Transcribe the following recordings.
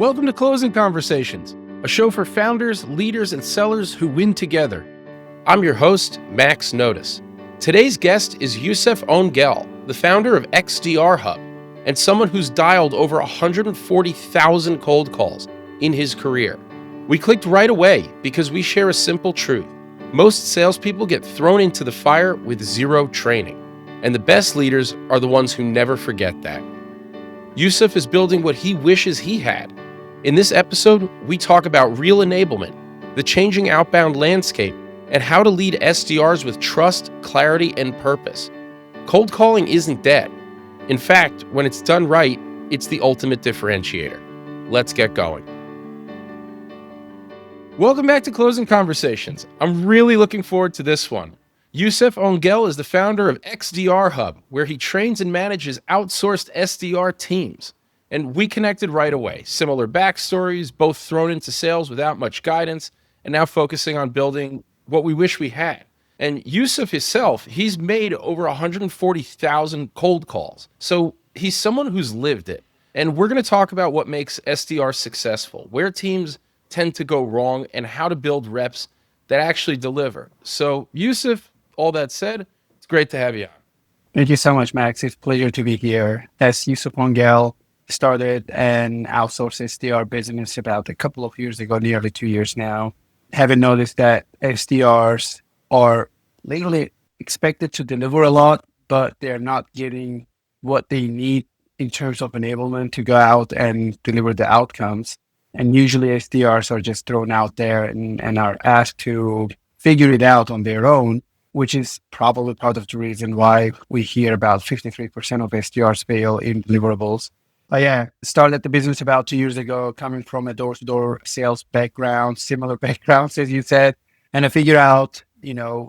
Welcome to Closing Conversations, a show for founders, leaders, and sellers who win together. I'm your host, Max Notis. Today's guest is Yusuf Ongel, the founder of XDRhub, and someone who's dialed over 140,000 cold calls in his career. We clicked right away because we share a simple truth. Most salespeople get thrown into the fire with zero training, and the best leaders are the ones who never forget that. Yusuf is building what he wishes he had. In this episode, we talk about real enablement, the changing outbound landscape, and how to lead SDRs with trust, clarity, and purpose. Cold calling isn't dead. In fact, when it's done right, it's the ultimate differentiator. Let's get going. Welcome back to Closing Conversations. I'm really looking forward to this one. Yusuf Ongel is the founder of XDRhub, where he trains and manages outsourced SDR teams. And we connected right away. Similar backstories, both thrown into sales without much guidance, and now focusing on building what we wish we had. And Yusuf himself, he's made over 140,000 cold calls. So he's someone who's lived it. And we're going to talk about what makes SDR successful, where teams tend to go wrong, and how to build reps that actually deliver. So Yusuf, all that said, it's great to have you on. Thank you so much, Max. It's a pleasure to be here. As Yusuf Ongel, started an outsourced SDR business about a couple of years ago, nearly 2 years now. Having noticed that SDRs are legally expected to deliver a lot, but they're not getting what they need in terms of enablement to go out and deliver the outcomes. And usually SDRs are just thrown out there and are asked to figure it out on their own, which is probably part of the reason why we hear about 53% of SDRs fail in deliverables. Started the business about 2 years ago, coming from a door-to-door sales background, similar backgrounds, as you said. And I figured out,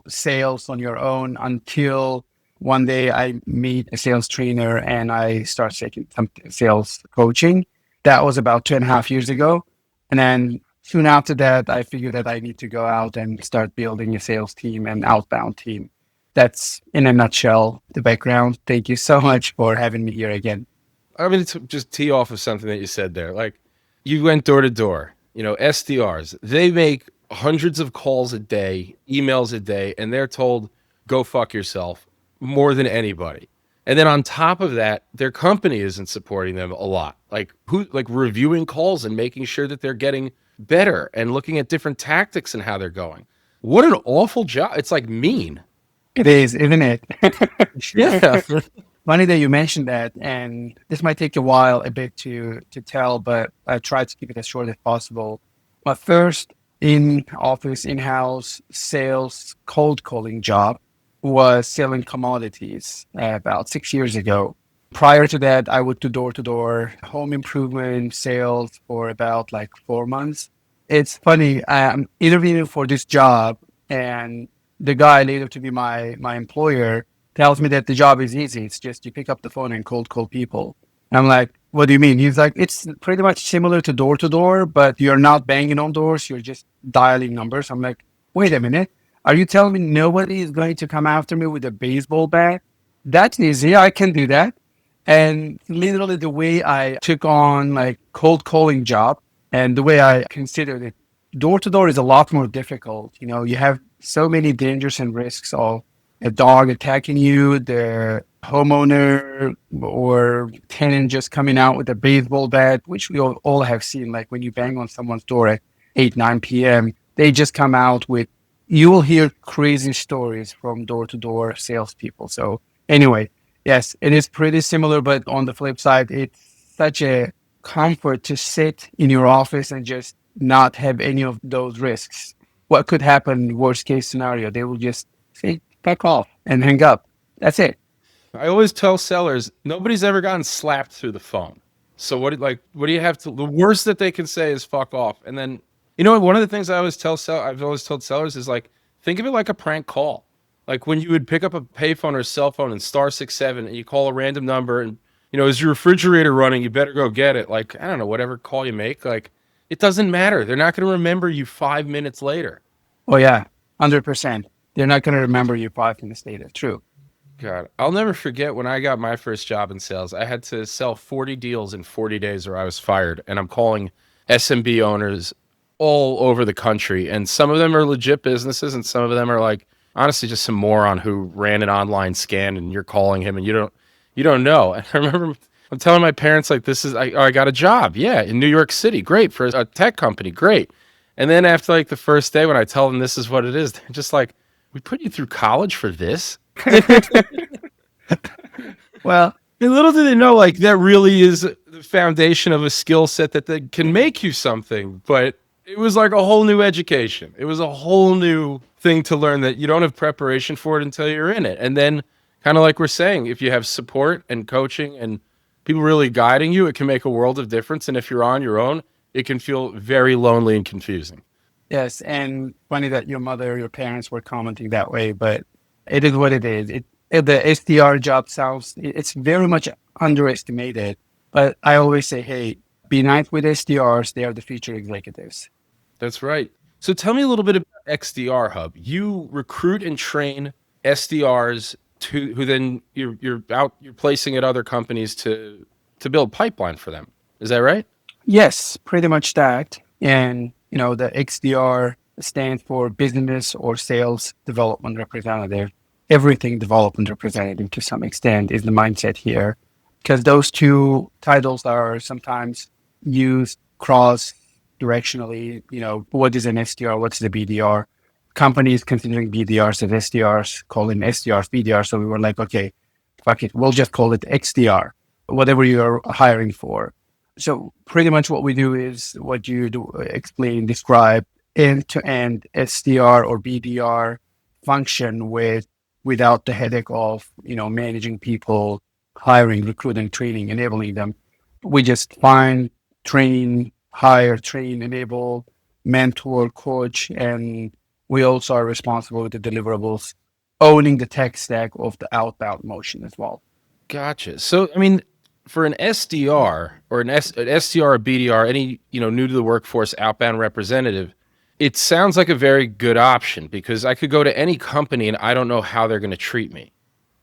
sales on your own until one day I meet a sales trainer and I start taking some sales coaching. That was about 2.5 years ago. And then soon after that, I figured that I need to go out and start building a sales team and outbound team. That's, in a nutshell, the background. Thank you so much for having me here again. I mean, to just tee off of something that you said there, like you went door to door, SDRs, they make hundreds of calls a day, emails a day, and they're told, go fuck yourself more than anybody. And then on top of that, their company isn't supporting them a lot. Like reviewing calls and making sure that they're getting better and looking at different tactics and how they're going. What an awful job. It's like mean. It is, isn't it? Yeah. Funny that you mentioned that, and this might take a bit to tell, but I tried to keep it as short as possible. My first in-office, in-house sales cold calling job was selling commodities about 6 years ago. Prior to that, I would do door-to-door home improvement sales for about 4 months. It's funny, I'm interviewing for this job, and the guy later to be my employer tells me that the job is easy. It's just you pick up the phone and cold call people. And I'm like, what do you mean? He's like, it's pretty much similar to door to door, but you're not banging on doors. You're just dialing numbers. I'm like, wait a minute. Are you telling me nobody is going to come after me with a baseball bat? That's easy. I can do that. And literally the way I took on cold calling job and the way I considered it, door to door is a lot more difficult. You have so many dangers and risks of a dog attacking you, the homeowner or tenant just coming out with a baseball bat, which we all have seen. Like when you bang on someone's door at 8, 9 p.m., they just come out with, you will hear crazy stories from door-to-door salespeople. So anyway, yes, it is pretty similar, but on the flip side, it's such a comfort to sit in your office and just not have any of those risks. What could happen, worst case scenario? They will just say, back off and hang up. That's it. I always tell sellers, nobody's ever gotten slapped through the phone. So what do you have to, the worst that they can say is fuck off. And then, one of the things I've always told sellers is think of it like a prank call. Like when you would pick up a payphone or a cell phone and *67 and you call a random number and, is your refrigerator running? You better go get it. I don't know, whatever call you make, it doesn't matter. They're not going to remember you 5 minutes later. Oh yeah, 100%. They're not going to remember you 5 minutes later. True. God, I'll never forget when I got my first job in sales. I had to sell 40 deals in 40 days or I was fired. And I'm calling SMB owners all over the country. And some of them are legit businesses and some of them are like honestly just some moron who ran an online scan and you're calling him and you don't know. And I remember I'm telling my parents like I got a job. Yeah, in New York City. Great for a tech company. Great. And then after like the first day when I tell them this is what it is, they're just like, we put you through college for this? Well, And little do they know, like that really is the foundation of a skill set that they can make you something. But it was like a whole new education. It was a whole new thing to learn that you don't have preparation for it until you're in it. And then, kind of like we're saying, if you have support and coaching and people really guiding you, it can make a world of difference. And if you're on your own, it can feel very lonely and confusing. yes, and funny that your parents were commenting that way, but it is what it is. The SDR job it's very much underestimated, but I always say, hey, be nice with SDRs. They are the future executives. That's right. So tell me a little bit about XDRhub. You recruit and train SDRs to who then you're placing at other companies to build pipeline for them. Is that right? Yes, pretty much that. And, the XDR stands for business or sales development representative. Everything development representative to some extent is the mindset here, because those two titles are sometimes used cross directionally. What is an SDR? What's the BDR? Companies considering BDRs as SDRs, calling SDRs BDR. So we were like, okay, fuck it. We'll just call it XDR, whatever you're hiring for. So pretty much what we do is what you describe end-to-end SDR or BDR function without the headache of, managing people, hiring, recruiting, training, enabling them. We just find, train, hire, train, enable, mentor, coach, and we also are responsible with the deliverables, owning the tech stack of the outbound motion as well. Gotcha. So, I mean, for an SDR or an SDR or BDR, any, new to the workforce outbound representative, it sounds like a very good option because I could go to any company and I don't know how they're going to treat me,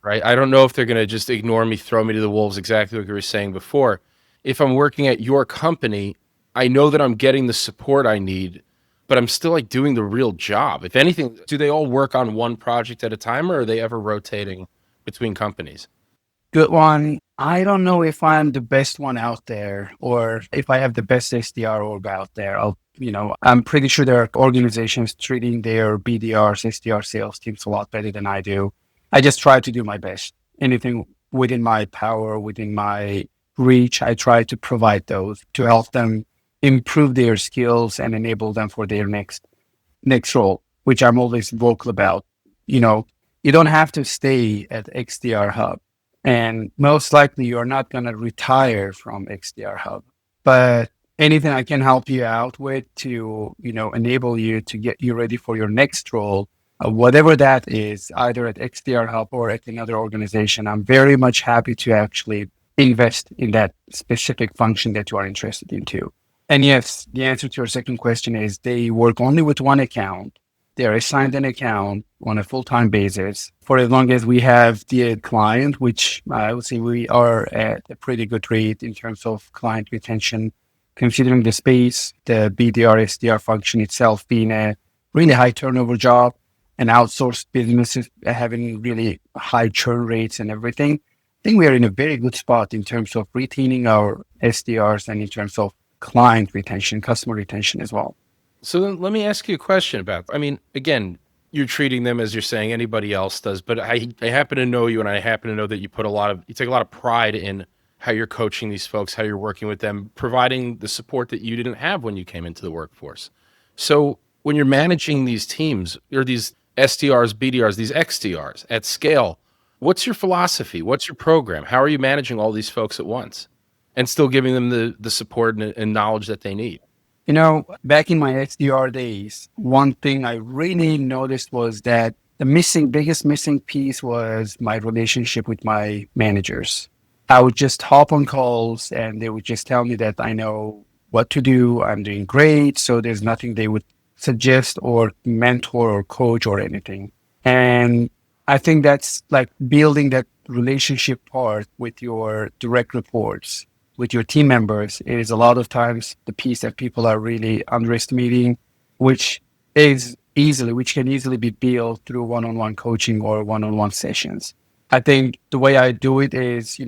right? I don't know if they're going to just ignore me, throw me to the wolves, exactly like you were saying before. If I'm working at your company, I know that I'm getting the support I need, but I'm still like doing the real job. If anything, do they all work on one project at a time or are they ever rotating between companies? Good one. I don't know if I'm the best one out there or if I have the best SDR org out there. I'm pretty sure there are organizations treating their BDRs, SDR sales teams a lot better than I do. I just try to do my best. Anything within my power, within my reach, I try to provide those to help them improve their skills and enable them for their next role, which I'm always vocal about. You don't have to stay at XDRhub. And most likely you're not going to retire from XDRhub, but anything I can help you out with to, enable you to get you ready for your next role, whatever that is, either at XDRhub or at another organization, I'm very much happy to actually invest in that specific function that you are interested in too. And yes, the answer to your second question is they work only with one account. They're assigned an account on a full-time basis for as long as we have the client, which I would say we are at a pretty good rate in terms of client retention, considering the space, the BDR, SDR function itself being a really high turnover job and outsourced businesses having really high churn rates and everything. I think we are in a very good spot in terms of retaining our SDRs and in terms of client retention, customer retention as well. So then let me ask you a question again, you're treating them as you're saying anybody else does, but I happen to know you and I happen to know that you take a lot of pride in how you're coaching these folks, how you're working with them, providing the support that you didn't have when you came into the workforce. So when you're managing these teams or these SDRs, BDRs, these XDRs at scale, what's your philosophy? What's your program? How are you managing all these folks at once and still giving them the support and knowledge that they need? Back in my XDR days, one thing I really noticed was that the biggest missing piece was my relationship with my managers. I would just hop on calls and they would just tell me that I know what to do. I'm doing great. So there's nothing they would suggest or mentor or coach or anything. And I think that's like building that relationship part with your direct reports, with your team members is a lot of times the piece that people are really underestimating, which which can easily be built through one-on-one coaching or one-on-one sessions. I think the way I do it is,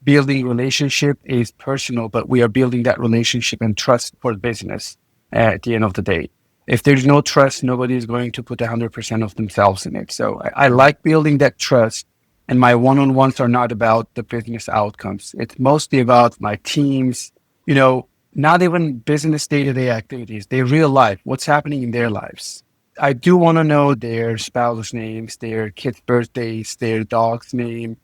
building relationship is personal, but we are building that relationship and trust for the business at the end of the day. If there's no trust, nobody is going to put 100% of themselves in it. So I like building that trust. And my one-on-ones are not about the business outcomes. It's mostly about my teams, not even business day-to-day activities, their real life, what's happening in their lives. I do want to know their spouse's names, their kids' birthdays, their dog's name,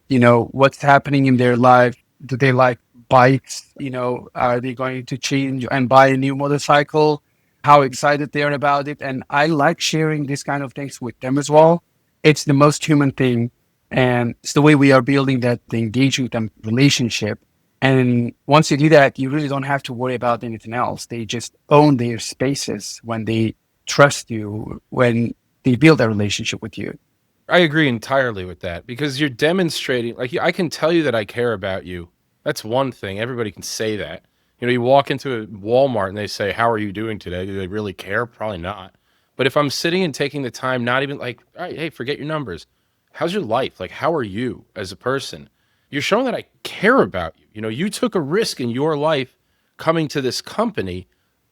what's happening in their life. Do they like bikes? Are they going to change and buy a new motorcycle? How excited they are about it. And I like sharing these kind of things with them as well. It's the most human thing. And it's the way we are building that the engaging with them relationship. And once you do that, you really don't have to worry about anything else. They just own their spaces when they trust you, when they build a relationship with you. I agree entirely with that because you're demonstrating, like, I can tell you that I care about you. That's one thing. Everybody can say that. You walk into a Walmart and they say, "How are you doing today?" Do they really care? Probably not. But if I'm sitting and taking the time, not even like, all right, hey, forget your numbers. How's your life? Like, how are you as a person? You're showing that I care about you. You took a risk in your life coming to this company.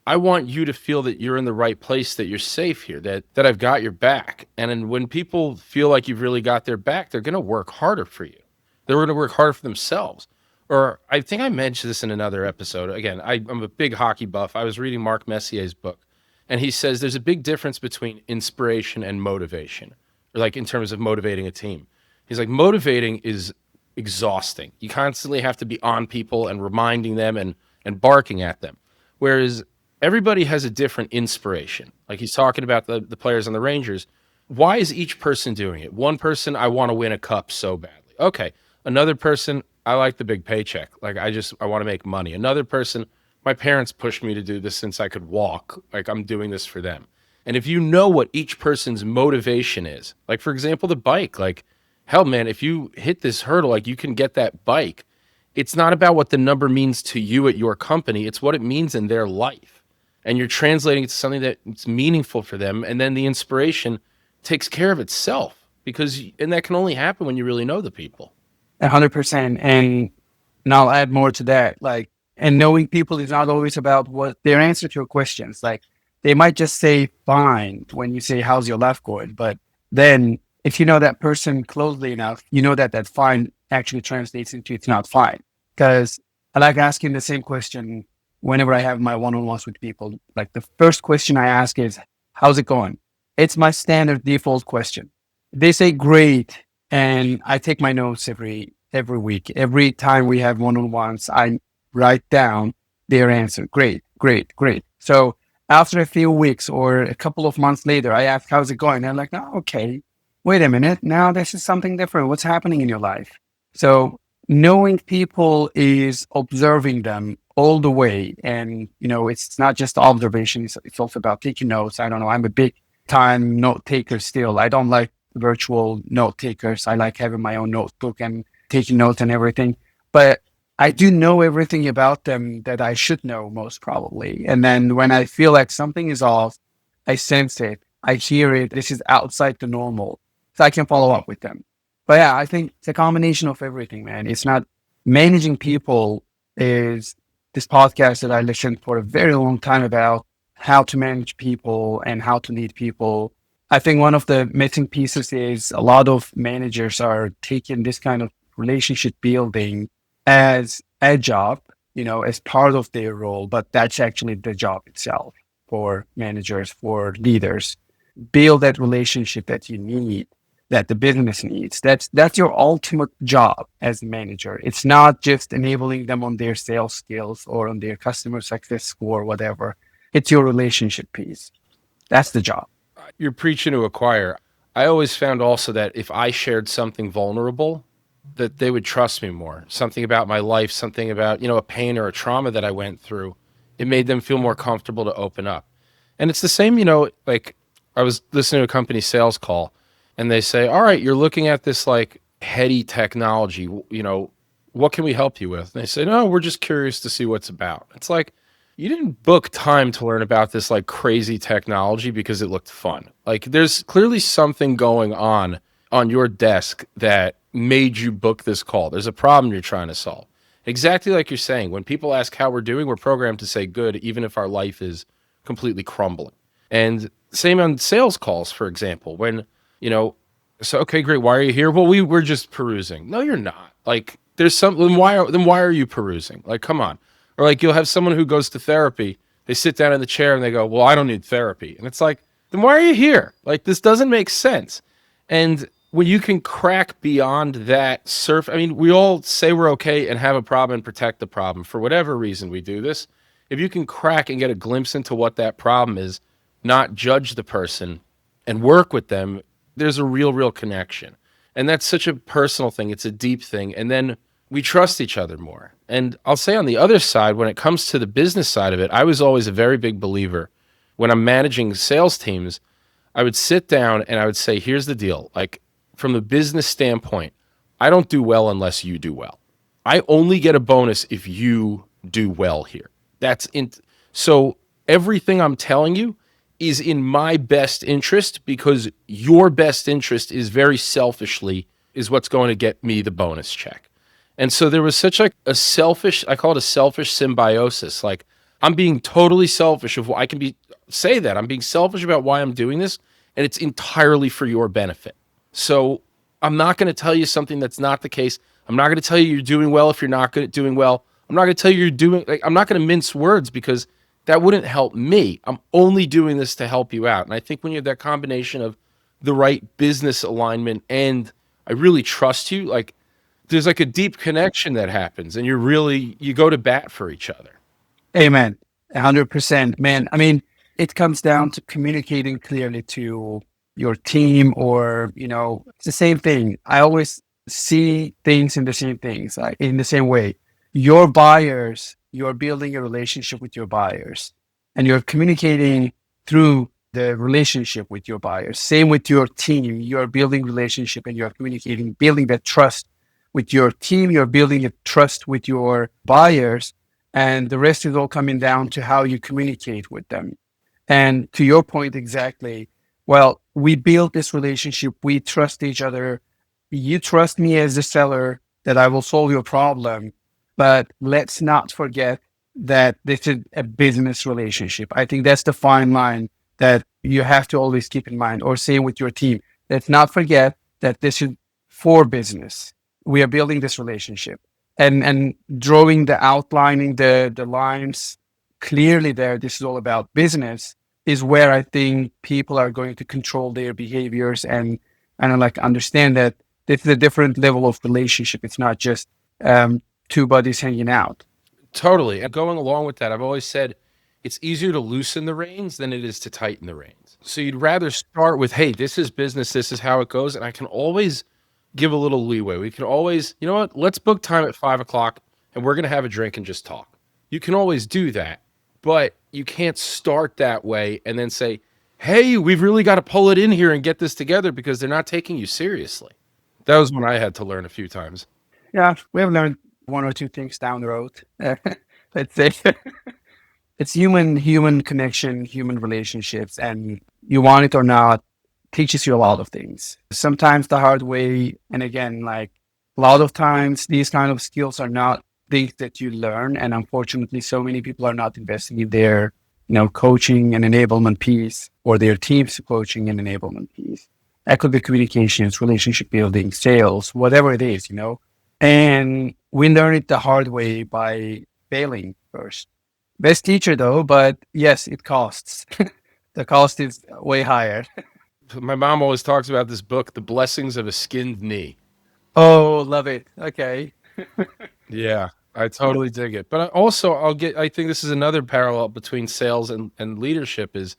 I want you to feel that you're in the right place, that you're safe here, that I've got your back. And then when people feel like you've really got their back, they're going to work harder for you. They're going to work harder for themselves. Or I think I mentioned this in another episode. Again, I'm a big hockey buff. I was reading Mark Messier's book, and he says there's a big difference between inspiration and motivation, or like in terms of motivating a team. He's like, motivating is exhausting. You constantly have to be on people and reminding them and barking at them. Whereas everybody has a different inspiration. Like he's talking about the players on the Rangers. Why is each person doing it? One person, I want to win a cup so badly. Okay. Another person, I like the big paycheck. Like I want to make money. Another person, my parents pushed me to do this since I could walk. Like I'm doing this for them. And if you know what each person's motivation is, like for example, the bike, like hell man, if you hit this hurdle, like you can get that bike. It's not about what the number means to you at your company. It's what it means in their life. And you're translating it to something that's meaningful for them. And then the inspiration takes care of itself and that can only happen when you really know the people. 100%. And I'll add more to that. Like, and knowing people is not always about what their answer to your questions. Like they might just say fine when you say, how's your life going? But then if you know that person closely enough, you know that fine actually translates into it's not fine. Because I like asking the same question whenever I have my one-on-ones with people. Like the first question I ask is, how's it going? It's my standard default question. They say great. And I take my notes every week. Every time we have one-on-ones, I write down their answer. Great, great, great. So after a few weeks or a couple of months later, I ask, how's it going? They're like, oh, okay, wait a minute. Now this is something different. What's happening in your life? So knowing people is observing them all the way. And, it's not just observation. It's also about taking notes. I don't know. I'm a big time note taker still. I don't like virtual note takers. I like having my own notebook and taking notes and everything. But I do know everything about them that I should know most probably. And then when I feel like something is off, I sense it. I hear it. This is outside the normal. So I can follow up with them. But yeah, I think it's a combination of everything, man. It's not managing people is this podcast that I listened for a very long time about how to manage people and how to lead people. I think one of the missing pieces is a lot of managers are taking this kind of relationship building as a job, as part of their role, but that's actually the job itself for managers, for leaders. Build that relationship that you need, that the business needs. That's your ultimate job as a manager. It's not just enabling them on their sales skills or on their customer success score, whatever. It's your relationship piece. That's the job. You're preaching to a choir. I always found also that if I shared something vulnerable, that they would trust me more. Something about my life, something about, a pain or a trauma that I went through. It made them feel more comfortable to open up. And it's the same, like I was listening to a company sales call and they say, all right, you're looking at this like heady technology, what can we help you with? And they say, no, we're just curious to see what's about. It's like, you didn't book time to learn about this like crazy technology because it looked fun. Like there's clearly something going on your desk that made you book this call. There's a problem you're trying to solve. Exactly like you're saying, when people ask how we're doing, we're programmed to say good, even if our life is completely crumbling. And same on sales calls, for example, when, you know, so, okay, great. Why are you here? Well, we're just perusing. No, you're not. Like there's something, why are you perusing? Like, come on. Or like you'll have someone who goes to therapy, they sit down in the chair and they go, well, I don't need therapy. And it's like, then why are you here? Like this doesn't make sense. And when you can crack beyond that we all say we're okay and have a problem and protect the problem. For whatever reason we do this. If you can crack and get a glimpse into what that problem is, not judge the person and work with them, there's a real connection. And that's such a personal thing. It's a deep thing. And then we trust each other more. And I'll say on the other side, when it comes to the business side of it, I was always a very big believer. When I'm managing sales teams, I would sit down and I would say, here's the deal. Like from the business standpoint, I don't do well unless you do well. I only get a bonus if you do well here. So everything I'm telling you is in my best interest, because your best interest is very selfishly is what's going to get me the bonus check. And so there was such like a selfish, I call it a selfish symbiosis. Like I'm being totally selfish of what I'm being selfish about why I'm doing this. And it's entirely for your benefit. So I'm not going to tell you something that's not the case. I'm not going to tell you you're doing well if you're not good at doing well. I'm not going to tell you I'm not going to mince words because that wouldn't help me. I'm only doing this to help you out. And I think when you have that combination of the right business alignment and I really trust you, like there's like a deep connection that happens and you go to bat for each other. Amen. 100%, man. I mean, it comes down to communicating clearly to your team, or, it's the same thing. I always see things in the same things, like in the same way. Your buyers, you're building a relationship with your buyers and you're communicating through the relationship with your buyers. Same with your team. You're building relationship and you're communicating, building that trust with your team. You're building a trust with your buyers, and the rest is all coming down to how you communicate with them. And to your point, exactly. Well, we built this relationship. We trust each other. You trust me as the seller that I will solve your problem. But let's not forget that this is a business relationship. I think that's the fine line that you have to always keep in mind, or same with your team. Let's not forget that this is for business. We are building this relationship and drawing outlining the lines clearly there. This is all about business is where I think people are going to control their behaviors and like understand that this is a different level of relationship. It's not just two buddies hanging out. Totally. And going along with that, I've always said it's easier to loosen the reins than it is to tighten the reins. So you'd rather start with, hey, this is business, this is how it goes. And I can always give a little leeway. We can always, you know what, let's book time at 5:00 and we're going to have a drink and just talk. You can always do that, but you can't start that way and then say, hey, we've really got to pull it in here and get this together, because they're not taking you seriously. That was when I had to learn a few times. Yeah, we have learned one or two things down the road. Let's say it's human connection, human relationships, and you want it or not, teaches you a lot of things. Sometimes the hard way, and again, like a lot of times, these kind of skills are not things that you learn, and unfortunately, so many people are not investing in their, coaching and enablement piece, or their team's coaching and enablement piece. That could be communications, relationship building, sales, whatever it is, And we learn it the hard way by failing first. Best teacher though, but yes, it costs. The cost is way higher. My mom always talks about this book, The Blessings of a Skinned Knee. Oh, love it. Okay. Yeah, I totally dig it. But I think this is another parallel between sales and leadership is,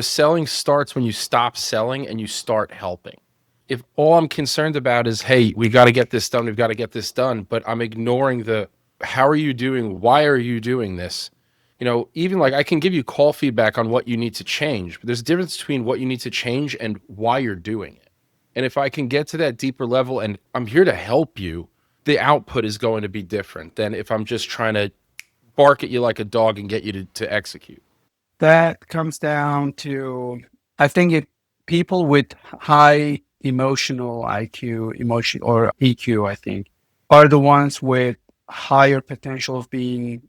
selling starts when you stop selling and you start helping. If all I'm concerned about is, hey, we got to get this done, we've got to get this done, but I'm ignoring how are you doing? Why are you doing this? Even like I can give you call feedback on what you need to change, but there's a difference between what you need to change and why you're doing it. And if I can get to that deeper level and I'm here to help you, the output is going to be different than if I'm just trying to bark at you like a dog and get you to execute. That comes down to, I think people with high emotional IQ, emotion or EQ, I think, are the ones with higher potential of being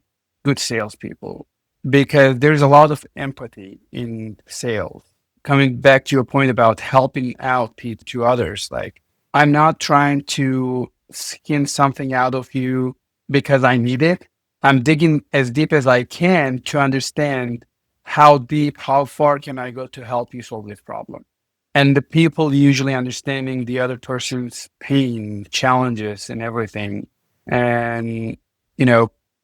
good salespeople because there's a lot of empathy in sales. Coming back to your point about helping out people to others, like I'm not trying to skin something out of you because I need it. I'm digging as deep as I can to understand how deep, how far can I go to help you solve this problem. And the people usually understanding the other person's pain, challenges, and everything. And,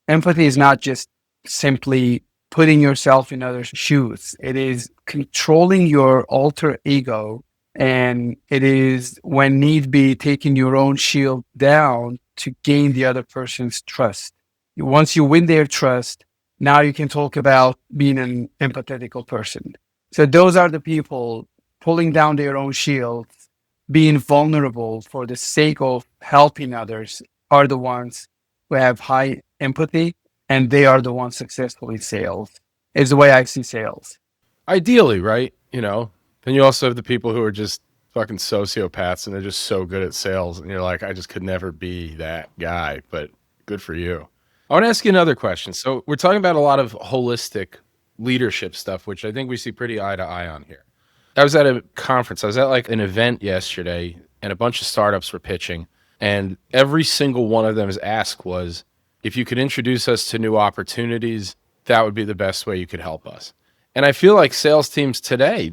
empathy is not just simply putting yourself in others' shoes. It is controlling your alter ego. And it is, when need be, taking your own shield down to gain the other person's trust. Once you win their trust, now you can talk about being an empathetical person. So those are the people pulling down their own shields, being vulnerable for the sake of helping others, are the ones who have high empathy, and they are the ones successful in sales, is the way I see sales. Ideally, right? Then you also have the people who are just fucking sociopaths and they're just so good at sales. And you're like, I just could never be that guy, but good for you. I want to ask you another question. So we're talking about a lot of holistic leadership stuff, which I think we see pretty eye to eye on here. I was at a conference. I was at like an event yesterday and a bunch of startups were pitching. And every single one of them's ask was, if you could introduce us to new opportunities, that would be the best way you could help us. And I feel like sales teams today,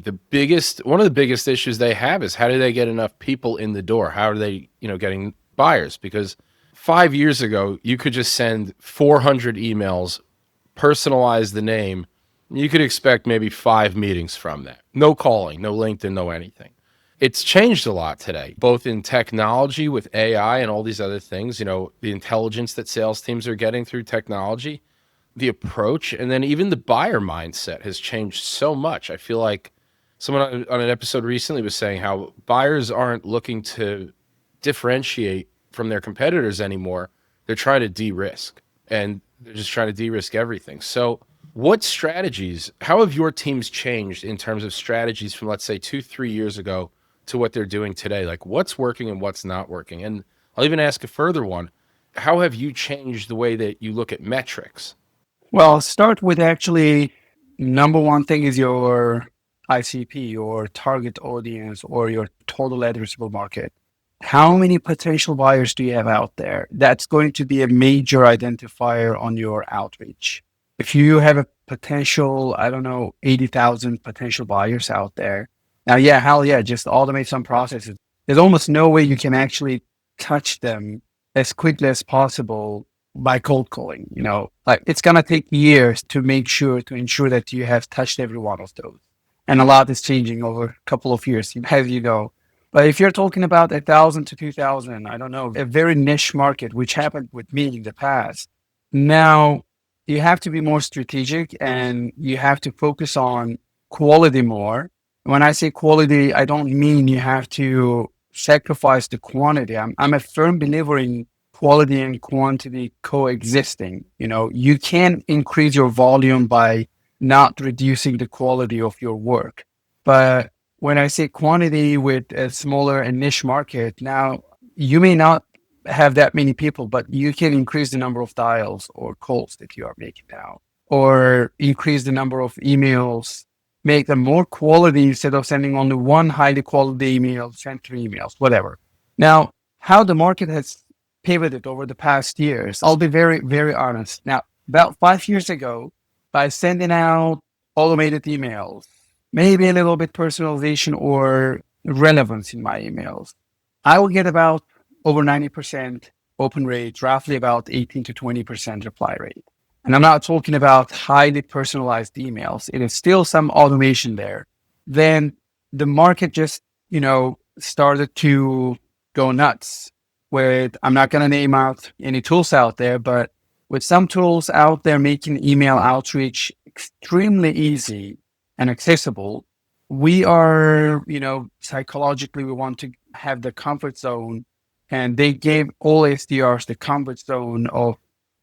one of the biggest issues they have is how do they get enough people in the door? How are they, getting buyers? Because 5 years ago, you could just send 400 emails, personalize the name. You could expect maybe 5 meetings from that. No calling, no LinkedIn, no anything. It's changed a lot today, both in technology with AI and all these other things, the intelligence that sales teams are getting through technology, the approach, and then even the buyer mindset has changed so much. I feel like someone on an episode recently was saying how buyers aren't looking to differentiate from their competitors anymore. They're trying to de-risk, and they're just trying to de-risk everything. So what strategies, how have your teams changed in terms of strategies from, let's say, 2-3 years ago to what they're doing today? Like what's working and what's not working? And I'll even ask a further one. How have you changed the way that you look at metrics? Well, I'll start with actually number one thing is your ICP, your target audience, or your total addressable market. How many potential buyers do you have out there? That's going to be a major identifier on your outreach. If you have a potential, 80,000 potential buyers out there. Now, yeah, hell yeah, just automate some processes. There's almost no way you can actually touch them as quickly as possible by cold calling. Like it's going to take years to ensure that you have touched every one of those. And a lot is changing over a couple of years, as you know. But if you're talking about 1,000 to 2,000, a very niche market, which happened with me in the past, now you have to be more strategic and you have to focus on quality more. When I say quality, I don't mean you have to sacrifice the quantity. I'm a firm believer in quality and quantity coexisting. You can increase your volume by not reducing the quality of your work. But when I say quantity with a smaller and niche market, now you may not have that many people, but you can increase the number of dials or calls that you are making now, or increase the number of emails, make them more quality instead of sending only one highly quality email, send 3 emails, whatever. Now, how the market has pivoted over the past years, I'll be very, very honest. Now, about 5 years ago, by sending out automated emails, maybe a little bit personalization or relevance in my emails, I will get about over 90% open rate, roughly about 18 to 20% reply rate. And I'm not talking about highly personalized emails. It is still some automation there. Then the market just, started to go nuts with, I'm not going to name out any tools out there, but with some tools out there making email outreach extremely easy and accessible, we are, psychologically, we want to have the comfort zone. And they gave all SDRs the comfort zone of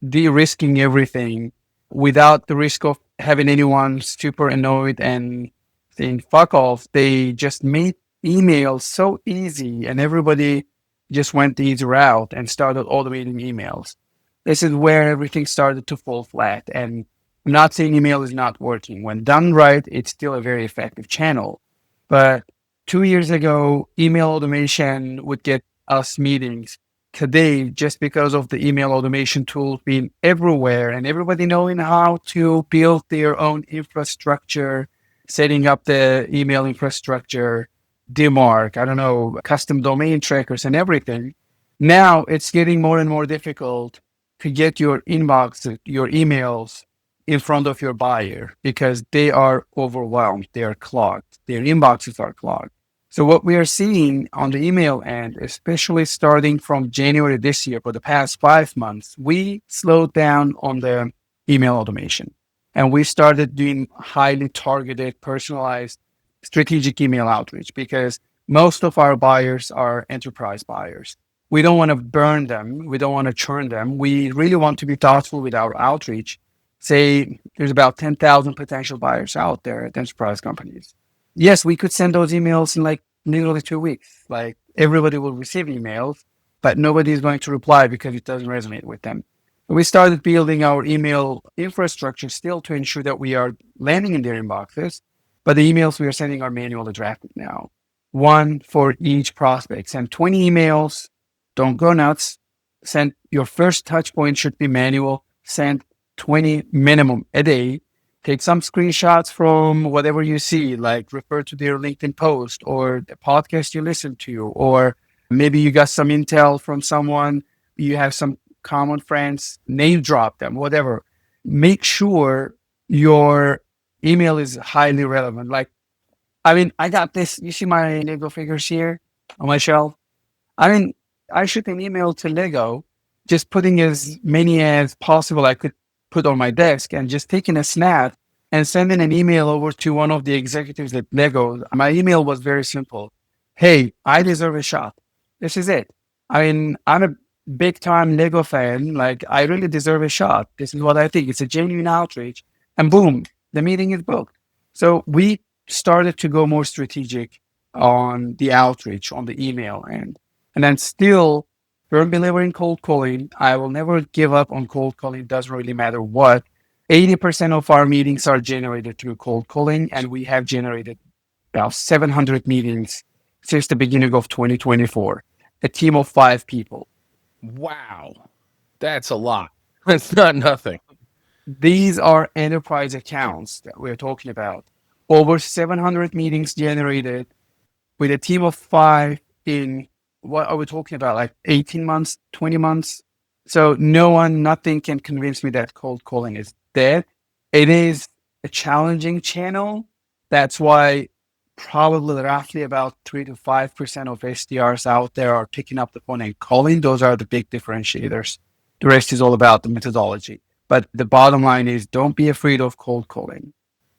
de-risking everything without the risk of having anyone super annoyed and saying fuck off. They just made email so easy, and everybody just went the easy route and started automating emails. This is where everything started to fall flat. And I'm not saying email is not working. When done right, it's still a very effective channel. But 2 years ago, email automation would get us meetings. Today, just because of the email automation tools being everywhere and everybody knowing how to build their own infrastructure, setting up the email infrastructure, DMARC, I don't know, custom domain trackers and everything. Now it's getting more and more difficult to get your inbox, your emails in front of your buyer because they are overwhelmed. They are clogged. Their inboxes are clogged. So what we are seeing on the email end, especially starting from January this year, for the past 5 months, we slowed down on the email automation. And we started doing highly targeted, personalized, strategic email outreach because most of our buyers are enterprise buyers. We don't want to burn them. We don't want to churn them. We really want to be thoughtful with our outreach. Say there's about 10,000 potential buyers out there at enterprise companies. Yes, we could send those emails in like literally 2 weeks. Like everybody will receive emails, but nobody is going to reply because it doesn't resonate with them. We started building our email infrastructure still to ensure that we are landing in their inboxes, but the emails we are sending are manually drafted now. One for each prospect. Send 20 emails. Don't go nuts. Send your first touch point should be manual. Send 20 minimum a day. Take some screenshots from whatever you see, like refer to their LinkedIn post or the podcast you listen to, or maybe you got some intel from someone, you have some common friends, name drop them, whatever. Make sure your email is highly relevant. Like, I got this. You see my Lego figures here on my shelf? I shoot an email to Lego, just putting as many as possible I could put on my desk and just taking a snap and sending an email over to one of the executives at Lego. My email was very simple. Hey, I deserve a shot. This is it. I'm a big time Lego fan. Like, I really deserve a shot. This is what I think. It's a genuine outreach. And boom, the meeting is booked. So we started to go more strategic on the outreach, on the email end. And then still, firm believer in cold calling. I will never give up on cold calling. It doesn't really matter what. 80% of our meetings are generated through cold calling, and we have generated about 700 meetings since the beginning of 2024. A team of 5 people. Wow. That's a lot. That's not nothing. These are enterprise accounts that we're talking about. Over 700 meetings generated with a team of 5 in, what are we talking about? Like 18 months, 20 months? So nothing can convince me that cold calling is dead. It is a challenging channel. That's why probably roughly about 3 to 5% of SDRs out there are picking up the phone and calling. Those are the big differentiators. The rest is all about the methodology. But the bottom line is, don't be afraid of cold calling.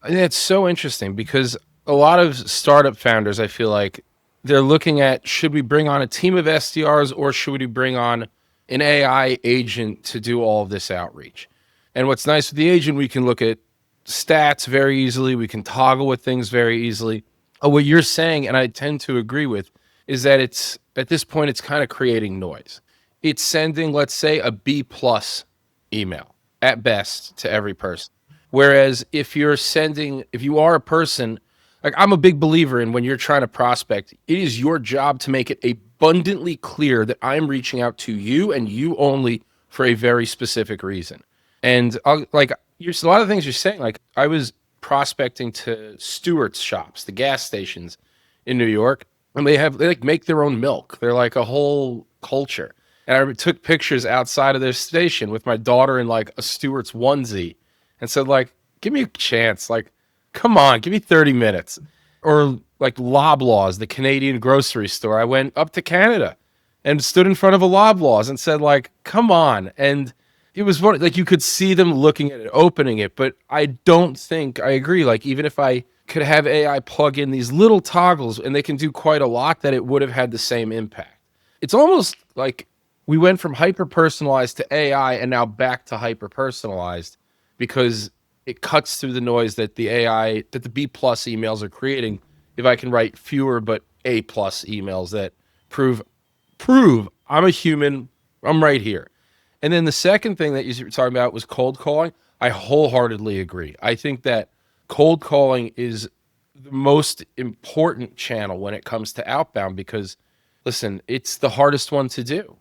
And it's so interesting because a lot of startup founders, I feel like they're looking at, should we bring on a team of SDRs or should we bring on an AI agent to do all of this outreach? And what's nice with the agent, we can look at stats very easily. We can toggle with things very easily. What you're saying, and I tend to agree with, is that it's at this point, it's kind of creating noise. It's sending, let's say, a B plus email at best to every person. Whereas if you are a person, like I'm a big believer in when you're trying to prospect, it is your job to make it abundantly clear that I'm reaching out to you and you only for a very specific reason. And a lot of things you're saying, like I was prospecting to Stewart's shops, the gas stations in New York, and they like make their own milk. They're like a whole culture. And I took pictures outside of their station with my daughter in like a Stewart's onesie and said, like, give me a chance. Like, come on, give me 30 minutes. Or like Loblaws, the Canadian grocery store. I went up to Canada and stood in front of a Loblaws and said, like, come on. And it was funny. Like you could see them looking at it, opening it, but I don't think I agree. Like even if I could have AI plug in these little toggles and they can do quite a lot, that it would have had the same impact. It's almost like we went from hyper personalized to AI and now back to hyper personalized because it cuts through the noise that the AI, that the B plus emails are creating. If I can write fewer but A plus emails that prove I'm a human, I'm right here. And then the second thing that you were talking about was cold calling. I wholeheartedly agree. I think that cold calling is the most important channel when it comes to outbound because, listen, it's the hardest one to do.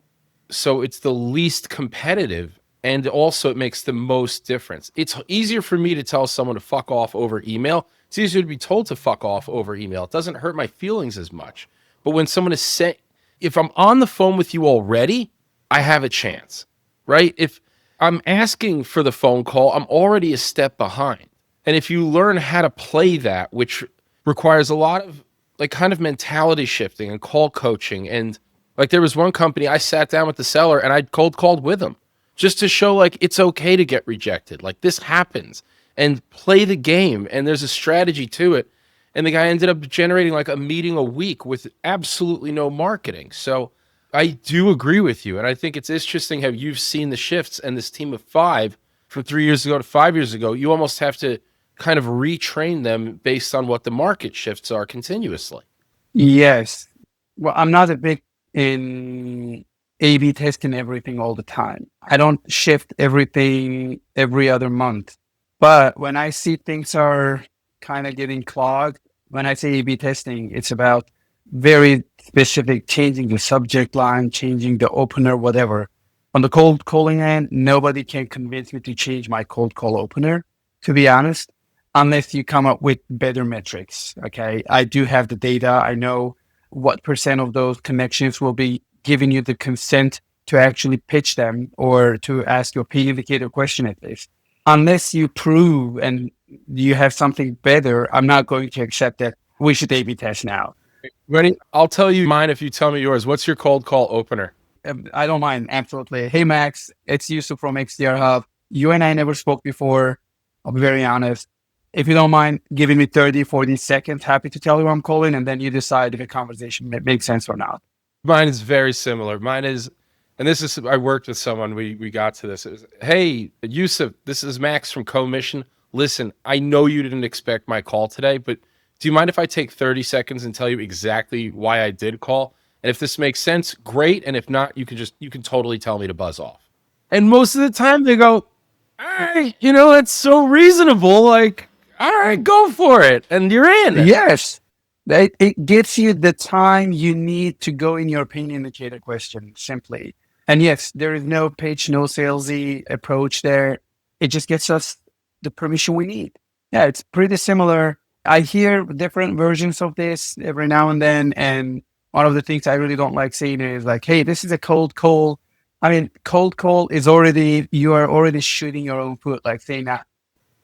So it's the least competitive, and also it makes the most difference. It's easier for me to tell someone to fuck off over email. It's easier to be told to fuck off over email. It doesn't hurt my feelings as much. But when someone is saying, if I'm on the phone with you already, I have a chance, right? If I'm asking for the phone call, I'm already a step behind. And if you learn how to play that, which requires a lot of like kind of mentality shifting and call coaching, and like there was one company I sat down with the seller and I cold called with them just to show like it's okay to get rejected. Like this happens, and play the game, and there's a strategy to it. And the guy ended up generating like a meeting a week with absolutely no marketing. So I do agree with you. And I think it's interesting how you've seen the shifts, and this team of 5 from 3 years ago to 5 years ago, you almost have to kind of retrain them based on what the market shifts are continuously. Yes. Well, I'm not a big in A/B testing everything all the time. I don't shift everything every other month. But when I see things are kind of getting clogged, when I say A/B testing, it's about very specific, changing the subject line, changing the opener, whatever. On the cold calling end, nobody can convince me to change my cold call opener, to be honest, unless you come up with better metrics. Okay. I do have the data. I know what percent of those connections will be giving you the consent to actually pitch them or to ask your P indicator question at least. Unless you prove and you have something better, I'm not going to accept that we should A/B test now. Ready? I'll tell you mine if you tell me yours. What's your cold call opener? I don't mind. Absolutely. Hey, Max, it's Yusuf from XDRhub. You and I never spoke before. I'll be very honest. If you don't mind giving me 30, 40 seconds, happy to tell you I'm calling, and then you decide if a conversation makes sense or not. Mine is very similar. Mine is, and this is, I worked with someone, we got to this. It was, hey, Yusuf, this is Max from Commission. Listen, I know you didn't expect my call today, but do you mind if I take 30 seconds and tell you exactly why I did call? And if this makes sense, great. And if not, you can totally tell me to buzz off. And most of the time they go, all right, that's so reasonable. Like, all right, go for it. And you're in. Yes. It gives you the time you need to go in your P indicator question simply. And yes, there is no pitch, no salesy approach there. It just gets us the permission we need. Yeah, it's pretty similar. I hear different versions of this every now and then. And one of the things I really don't like saying is like, hey, this is a cold call. I mean, cold call is you are already shooting your own foot, like saying that.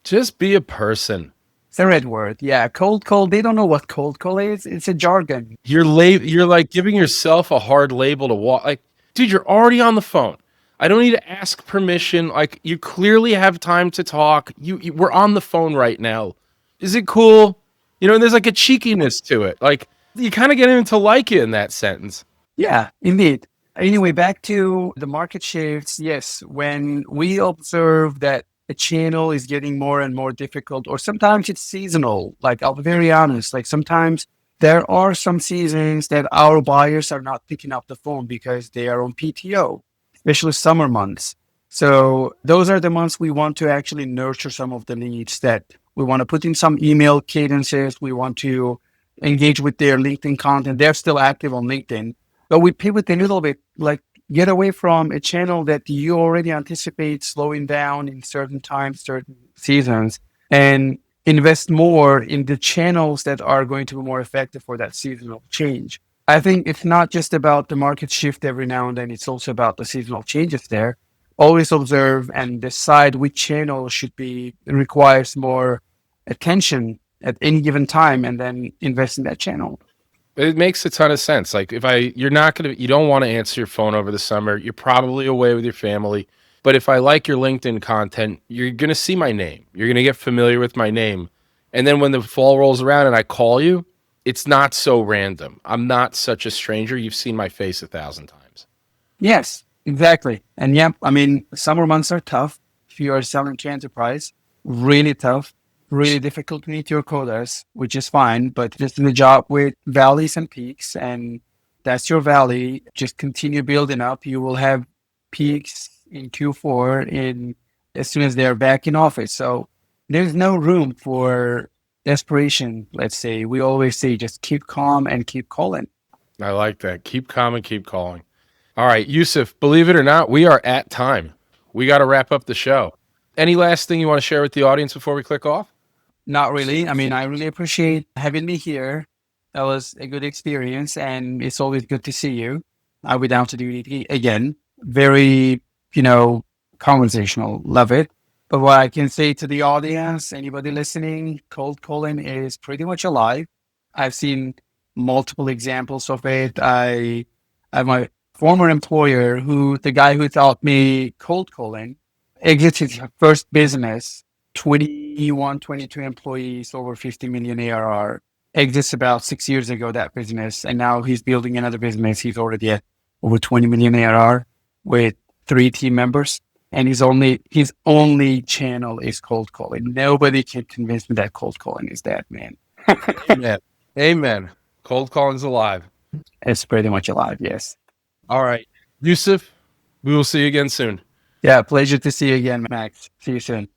Just be a person. It's a red word. Yeah, cold call. They don't know what cold call is. It's a jargon. You're like giving yourself a hard label to walk. Like, dude, you're already on the phone. I don't need to ask permission. Like, you clearly have time to talk. We're on the phone right now. Is it cool? There's like a cheekiness to it. Like, you kind of get him to like you in that sentence. Yeah, indeed. Anyway, back to the market shifts. Yes, when we observe that a channel is getting more and more difficult, or sometimes it's seasonal. Like, I'll be very honest, like sometimes there are some seasons that our buyers are not picking up the phone because they are on PTO, especially summer months. So those are the months we want to actually nurture some of the leads, that we want to put in some email cadences. We want to engage with their LinkedIn content. They're still active on LinkedIn, but we pivot a little bit, like get away from a channel that you already anticipate slowing down in certain times, certain seasons, and invest more in the channels that are going to be more effective for that seasonal change. I think it's not just about the market shift every now and then. It's also about the seasonal changes there. Always observe and decide which channel requires more attention at any given time, and then invest in that channel. It makes a ton of sense. Like, you don't want to answer your phone over the summer. You're probably away with your family. But if I like your LinkedIn content, you're going to see my name. You're going to get familiar with my name. And then when the fall rolls around and I call you, it's not so random. I'm not such a stranger. You've seen my face 1,000 times. Yes, exactly. And yeah, I mean, summer months are tough. If you are selling to enterprise, really tough, really difficult to meet your quotas, which is fine, but just in the job with valleys and peaks, and that's your valley. Just continue building up. You will have peaks in Q4 as soon as they're back in office. So there's no room for desperation. Let's say we always say, just keep calm and keep calling. I like that. Keep calm and keep calling. All right, Yusuf, believe it or not, we are at time. We got to wrap up the show. Any last thing you want to share with the audience before we click off? Not really. I mean, I really appreciate having me here. That was a good experience, and it's always good to see you. I'll be down to do it again. Very, conversational. Love it. But what I can say to the audience, anybody listening, cold calling is pretty much alive. I've seen multiple examples of it. I have my former employer, the guy who taught me cold calling, exited his first business, 21, 22 employees, over 50 million ARR, exits about 6 years ago, that business. And now he's building another business. He's already at over 20 million ARR with 3 team members. And his only channel is cold calling. Nobody can convince me that cold calling is that, man. Amen. Amen. Cold calling's alive. It's pretty much alive, yes. All right. Yusuf, we will see you again soon. Yeah, pleasure to see you again, Max. See you soon.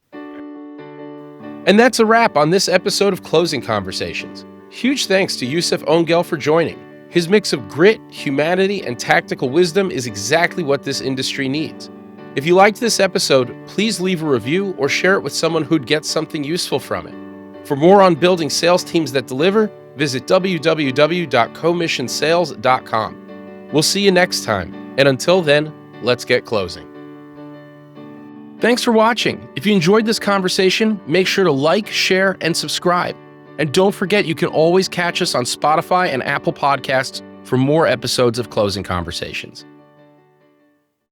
And that's a wrap on this episode of Closing Conversations. Huge thanks to Yusuf Ongel for joining. His mix of grit, humanity, and tactical wisdom is exactly what this industry needs. If you liked this episode, please leave a review or share it with someone who'd get something useful from it. For more on building sales teams that deliver, visit www.commissionsales.com. We'll see you next time, and until then, let's get closing. Thanks for watching. If you enjoyed this conversation, make sure to like, share, and subscribe. And don't forget, you can always catch us on Spotify and Apple Podcasts for more episodes of Closing Conversations.